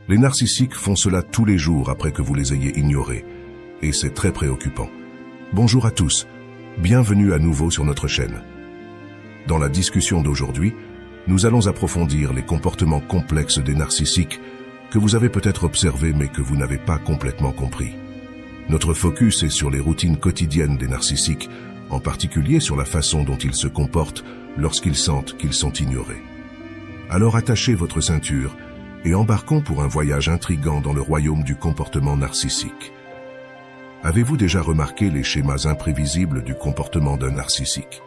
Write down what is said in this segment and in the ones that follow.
Les narcissiques font cela tous les jours après que vous les ayez ignorés, et c'est très préoccupant. Bonjour à tous, bienvenue à nouveau sur notre chaîne. Dans la discussion d'aujourd'hui, nous allons approfondir les comportements complexes des narcissiques que vous avez peut-être observés mais que vous n'avez pas complètement compris. Notre focus est sur les routines quotidiennes des narcissiques, en particulier sur la façon dont ils se comportent lorsqu'ils sentent qu'ils sont ignorés. Alors attachez votre ceinture et embarquons pour un voyage intrigant dans le royaume du comportement narcissique. Avez-vous déjà remarqué les schémas imprévisibles du comportement d'un narcissique?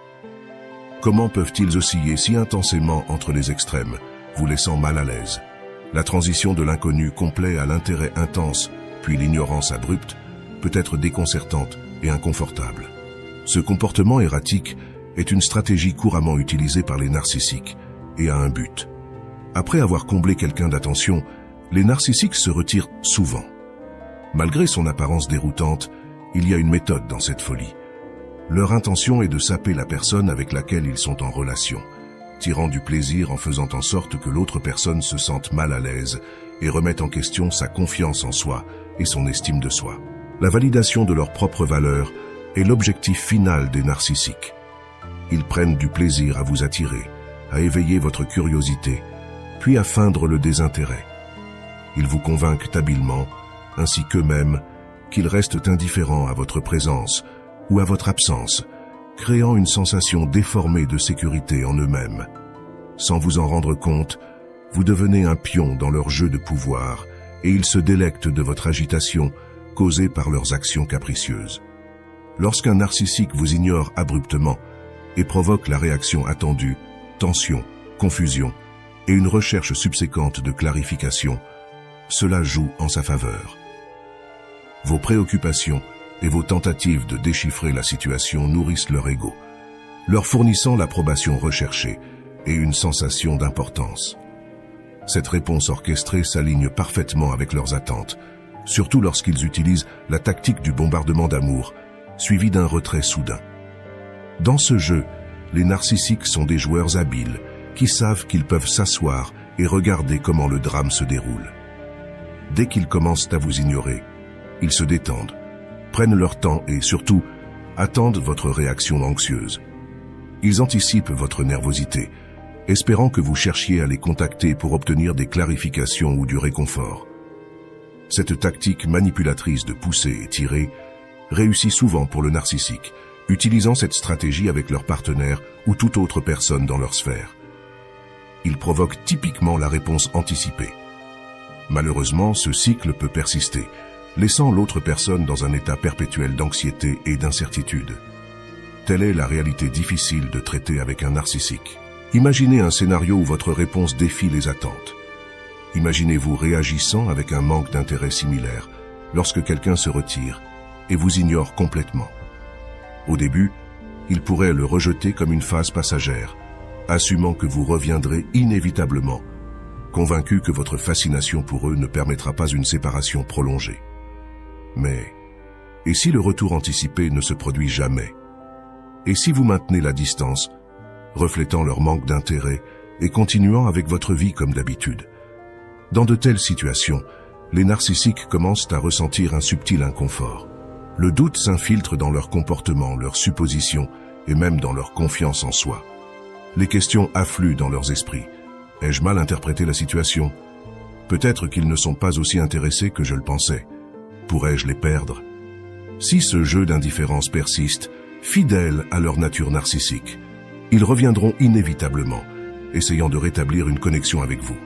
Comment peuvent-ils osciller si intensément entre les extrêmes, vous laissant mal à l'aise? La transition de l'inconnu complet à l'intérêt intense, puis l'ignorance abrupte, peut être déconcertante et inconfortable. Ce comportement erratique est une stratégie couramment utilisée par les narcissiques et a un but. Après avoir comblé quelqu'un d'attention, les narcissiques se retirent souvent. Malgré son apparence déroutante, il y a une méthode dans cette folie. Leur intention est de saper la personne avec laquelle ils sont en relation, tirant du plaisir en faisant en sorte que l'autre personne se sente mal à l'aise et remette en question sa confiance en soi et son estime de soi. La validation de leurs propres valeurs est l'objectif final des narcissiques. Ils prennent du plaisir à vous attirer, à éveiller votre curiosité, puis à feindre le désintérêt. Ils vous convainquent habilement, ainsi qu'eux-mêmes, qu'ils restent indifférents à votre présence ou à votre absence, créant une sensation déformée de sécurité en eux-mêmes. Sans vous en rendre compte, vous devenez un pion dans leur jeu de pouvoir et ils se délectent de votre agitation causée par leurs actions capricieuses. Lorsqu'un narcissique vous ignore abruptement et provoque la réaction attendue, tension, confusion et une recherche subséquente de clarification, cela joue en sa faveur. Vos préoccupations et vos tentatives de déchiffrer la situation nourrissent leur ego, leur fournissant l'approbation recherchée et une sensation d'importance. Cette réponse orchestrée s'aligne parfaitement avec leurs attentes, surtout lorsqu'ils utilisent la tactique du bombardement d'amour, suivi d'un retrait soudain. Dans ce jeu, les narcissiques sont des joueurs habiles qui savent qu'ils peuvent s'asseoir et regarder comment le drame se déroule. Dès qu'ils commencent à vous ignorer, ils se détendent, prennent leur temps et, surtout, attendent votre réaction anxieuse. Ils anticipent votre nervosité, espérant que vous cherchiez à les contacter pour obtenir des clarifications ou du réconfort. Cette tactique manipulatrice de pousser et tirer réussit souvent pour le narcissique, utilisant cette stratégie avec leur partenaire ou toute autre personne dans leur sphère. Ils provoquent typiquement la réponse anticipée. Malheureusement, ce cycle peut persister, laissant l'autre personne dans un état perpétuel d'anxiété et d'incertitude. Telle est la réalité difficile de traiter avec un narcissique. Imaginez un scénario où votre réponse défie les attentes. Imaginez-vous réagissant avec un manque d'intérêt similaire lorsque quelqu'un se retire et vous ignore complètement. Au début, il pourrait le rejeter comme une phase passagère, assumant que vous reviendrez inévitablement, convaincu que votre fascination pour eux ne permettra pas une séparation prolongée. Mais, et si le retour anticipé ne se produit jamais? Et si vous maintenez la distance, reflétant leur manque d'intérêt et continuant avec votre vie comme d'habitude? Dans de telles situations, les narcissiques commencent à ressentir un subtil inconfort. Le doute s'infiltre dans leur comportement, leurs suppositions et même dans leur confiance en soi. Les questions affluent dans leurs esprits. Ai-je mal interprété la situation? Peut-être qu'ils ne sont pas aussi intéressés que je le pensais. Pourrais-je les perdre? Si ce jeu d'indifférence persiste, fidèles à leur nature narcissique, ils reviendront inévitablement, essayant de rétablir une connexion avec vous.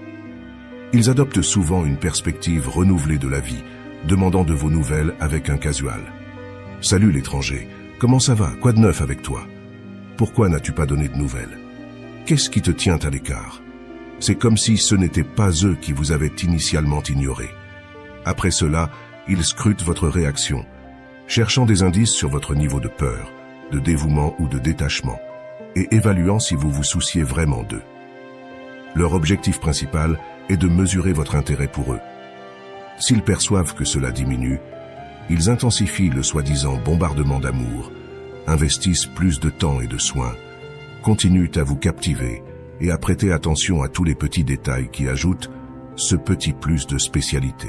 Ils adoptent souvent une perspective renouvelée de la vie, demandant de vos nouvelles avec un casual. « Salut l'étranger, comment ça va? Quoi de neuf avec toi? Pourquoi n'as-tu pas donné de nouvelles? Qu'est-ce qui te tient à l'écart ?» C'est comme si ce n'étaient pas eux qui vous avaient initialement ignoré. Après cela, ils scrutent votre réaction, cherchant des indices sur votre niveau de peur, de dévouement ou de détachement, et évaluant si vous vous souciez vraiment d'eux. Leur objectif principal est de mesurer votre intérêt pour eux. S'ils perçoivent que cela diminue, ils intensifient le soi-disant bombardement d'amour, investissent plus de temps et de soins, continuent à vous captiver et à prêter attention à tous les petits détails qui ajoutent, ce petit plus de spécialité.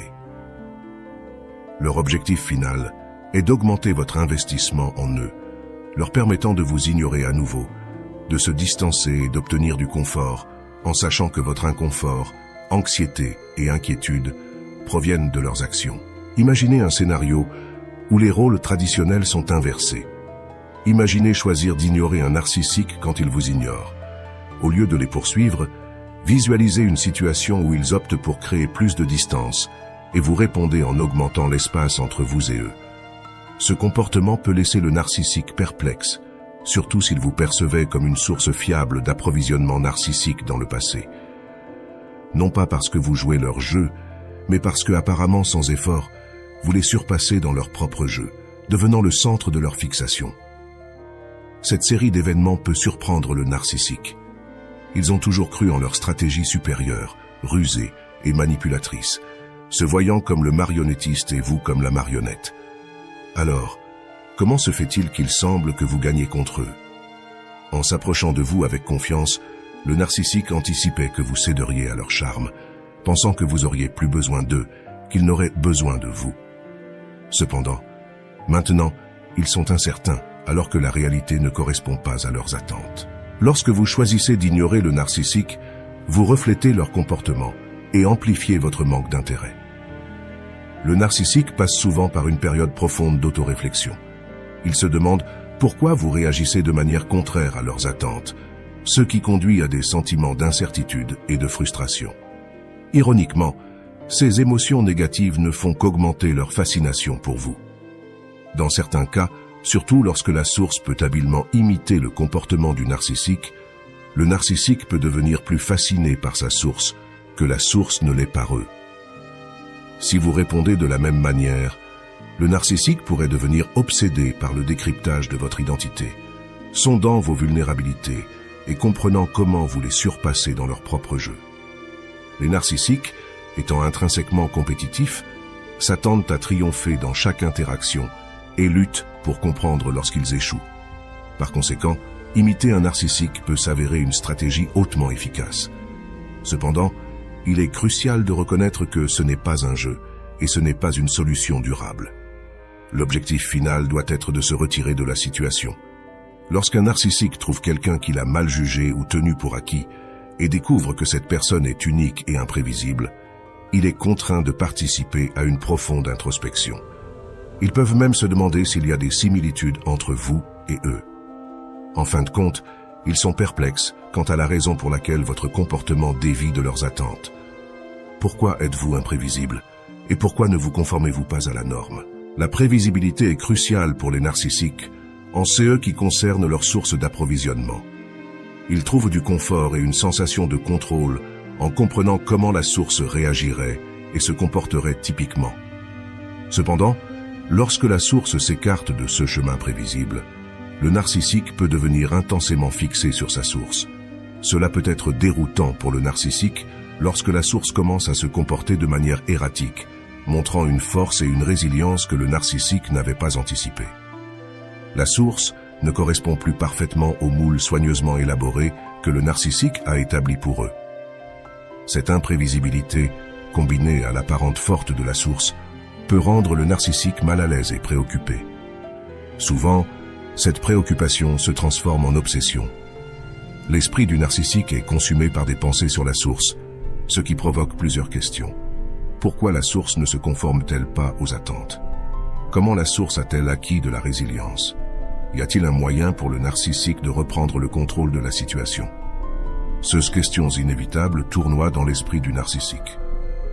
Leur objectif final est d'augmenter votre investissement en eux, leur permettant de vous ignorer à nouveau, de se distancer et d'obtenir du confort, en sachant que votre inconfort, anxiété et inquiétude proviennent de leurs actions. Imaginez un scénario où les rôles traditionnels sont inversés. Imaginez choisir d'ignorer un narcissique quand il vous ignore. Au lieu de les poursuivre, visualisez une situation où ils optent pour créer plus de distance et vous répondez en augmentant l'espace entre vous et eux. Ce comportement peut laisser le narcissique perplexe, surtout s'il vous percevait comme une source fiable d'approvisionnement narcissique dans le passé. Non pas parce que vous jouez leur jeu, mais parce que, apparemment sans effort, vous les surpassez dans leur propre jeu, devenant le centre de leur fixation. Cette série d'événements peut surprendre le narcissique. Ils ont toujours cru en leur stratégie supérieure, rusée et manipulatrice, se voyant comme le marionnettiste et vous comme la marionnette. Alors, comment se fait-il qu'il semble que vous gagnez contre eux? En s'approchant de vous avec confiance, le narcissique anticipait que vous céderiez à leur charme, pensant que vous auriez plus besoin d'eux, qu'ils n'auraient besoin de vous. Cependant, maintenant, ils sont incertains, alors que la réalité ne correspond pas à leurs attentes. Lorsque vous choisissez d'ignorer le narcissique, vous reflétez leur comportement et amplifiez votre manque d'intérêt. Le narcissique passe souvent par une période profonde d'autoréflexion. Il se demande pourquoi vous réagissez de manière contraire à leurs attentes, ce qui conduit à des sentiments d'incertitude et de frustration. Ironiquement, ces émotions négatives ne font qu'augmenter leur fascination pour vous. Dans certains cas, surtout lorsque la source peut habilement imiter le comportement du narcissique, le narcissique peut devenir plus fasciné par sa source que la source ne l'est par eux. Si vous répondez de la même manière, le narcissique pourrait devenir obsédé par le décryptage de votre identité, sondant vos vulnérabilités et comprenant comment vous les surpassez dans leur propre jeu. Les narcissiques, étant intrinsèquement compétitifs, s'attendent à triompher dans chaque interaction et luttent pour comprendre lorsqu'ils échouent. Par conséquent, imiter un narcissique peut s'avérer une stratégie hautement efficace. Cependant, il est crucial de reconnaître que ce n'est pas un jeu et ce n'est pas une solution durable. L'objectif final doit être de se retirer de la situation. Lorsqu'un narcissique trouve quelqu'un qu'il a mal jugé ou tenu pour acquis et découvre que cette personne est unique et imprévisible, il est contraint de participer à une profonde introspection. Ils peuvent même se demander s'il y a des similitudes entre vous et eux. En fin de compte, ils sont perplexes quant à la raison pour laquelle votre comportement dévie de leurs attentes. Pourquoi êtes-vous imprévisible? Et pourquoi ne vous conformez-vous pas à la norme? La prévisibilité est cruciale pour les narcissiques, en ce qui concerne leur source d'approvisionnement. Ils trouvent du confort et une sensation de contrôle en comprenant comment la source réagirait et se comporterait typiquement. Cependant, lorsque la source s'écarte de ce chemin prévisible, le narcissique peut devenir intensément fixé sur sa source. Cela peut être déroutant pour le narcissique lorsque la source commence à se comporter de manière erratique, montrant une force et une résilience que le narcissique n'avait pas anticipées. La source ne correspond plus parfaitement au moule soigneusement élaboré que le narcissique a établi pour eux. Cette imprévisibilité, combinée à l'apparente forte de la source, peut rendre le narcissique mal à l'aise et préoccupé. Souvent, cette préoccupation se transforme en obsession. L'esprit du narcissique est consumé par des pensées sur la source, ce qui provoque plusieurs questions. Pourquoi la source ne se conforme-t-elle pas aux attentes? Comment la source a-t-elle acquis de la résilience? Y a-t-il un moyen pour le narcissique de reprendre le contrôle de la situation? Ces questions inévitables tournoient dans l'esprit du narcissique.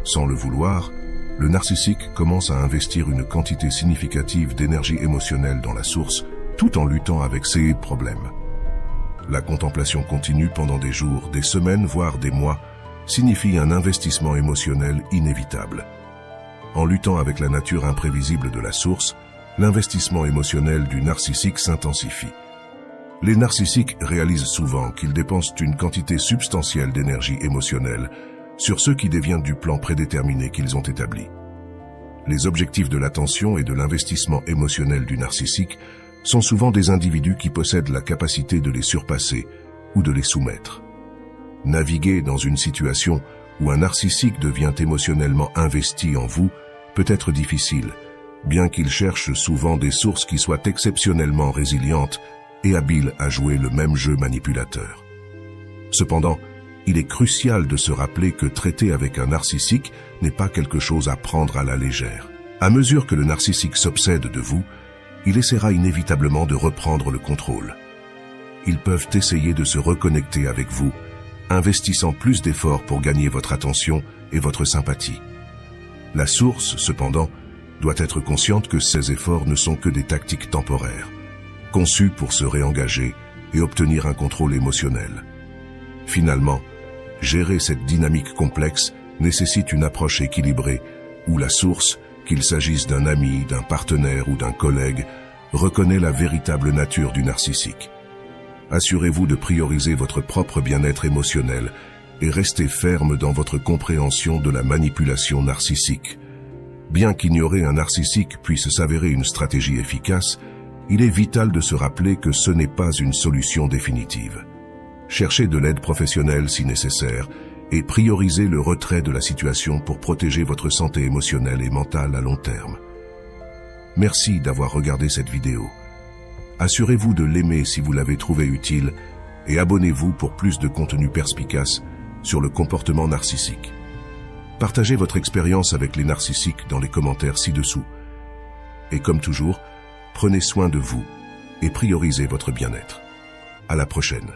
Sans le vouloir, le narcissique commence à investir une quantité significative d'énergie émotionnelle dans la source, tout en luttant avec ses problèmes. La contemplation continue pendant des jours, des semaines, voire des mois, signifie un investissement émotionnel inévitable. En luttant avec la nature imprévisible de la source, l'investissement émotionnel du narcissique s'intensifie. Les narcissiques réalisent souvent qu'ils dépensent une quantité substantielle d'énergie émotionnelle sur ce qui dévient du plan prédéterminé qu'ils ont établi. Les objectifs de l'attention et de l'investissement émotionnel du narcissique sont souvent des individus qui possèdent la capacité de les surpasser ou de les soumettre. Naviguer dans une situation où un narcissique devient émotionnellement investi en vous peut être difficile, bien qu'il cherche souvent des sources qui soient exceptionnellement résilientes et habiles à jouer le même jeu manipulateur. Cependant, il est crucial de se rappeler que traiter avec un narcissique n'est pas quelque chose à prendre à la légère. À mesure que le narcissique s'obsède de vous, il essaiera inévitablement de reprendre le contrôle. Ils peuvent essayer de se reconnecter avec vous, investissant plus d'efforts pour gagner votre attention et votre sympathie. La source, cependant, doit être consciente que ces efforts ne sont que des tactiques temporaires, conçues pour se réengager et obtenir un contrôle émotionnel. Finalement, gérer cette dynamique complexe nécessite une approche équilibrée où la source, qu'il s'agisse d'un ami, d'un partenaire ou d'un collègue, reconnaît la véritable nature du narcissique. Assurez-vous de prioriser votre propre bien-être émotionnel et restez ferme dans votre compréhension de la manipulation narcissique. Bien qu'ignorer un narcissique puisse s'avérer une stratégie efficace, il est vital de se rappeler que ce n'est pas une solution définitive. Cherchez de l'aide professionnelle si nécessaire et priorisez le retrait de la situation pour protéger votre santé émotionnelle et mentale à long terme. Merci d'avoir regardé cette vidéo. Assurez-vous de l'aimer si vous l'avez trouvé utile et abonnez-vous pour plus de contenu perspicace sur le comportement narcissique. Partagez votre expérience avec les narcissiques dans les commentaires ci-dessous. Et comme toujours, prenez soin de vous et priorisez votre bien-être. À la prochaine.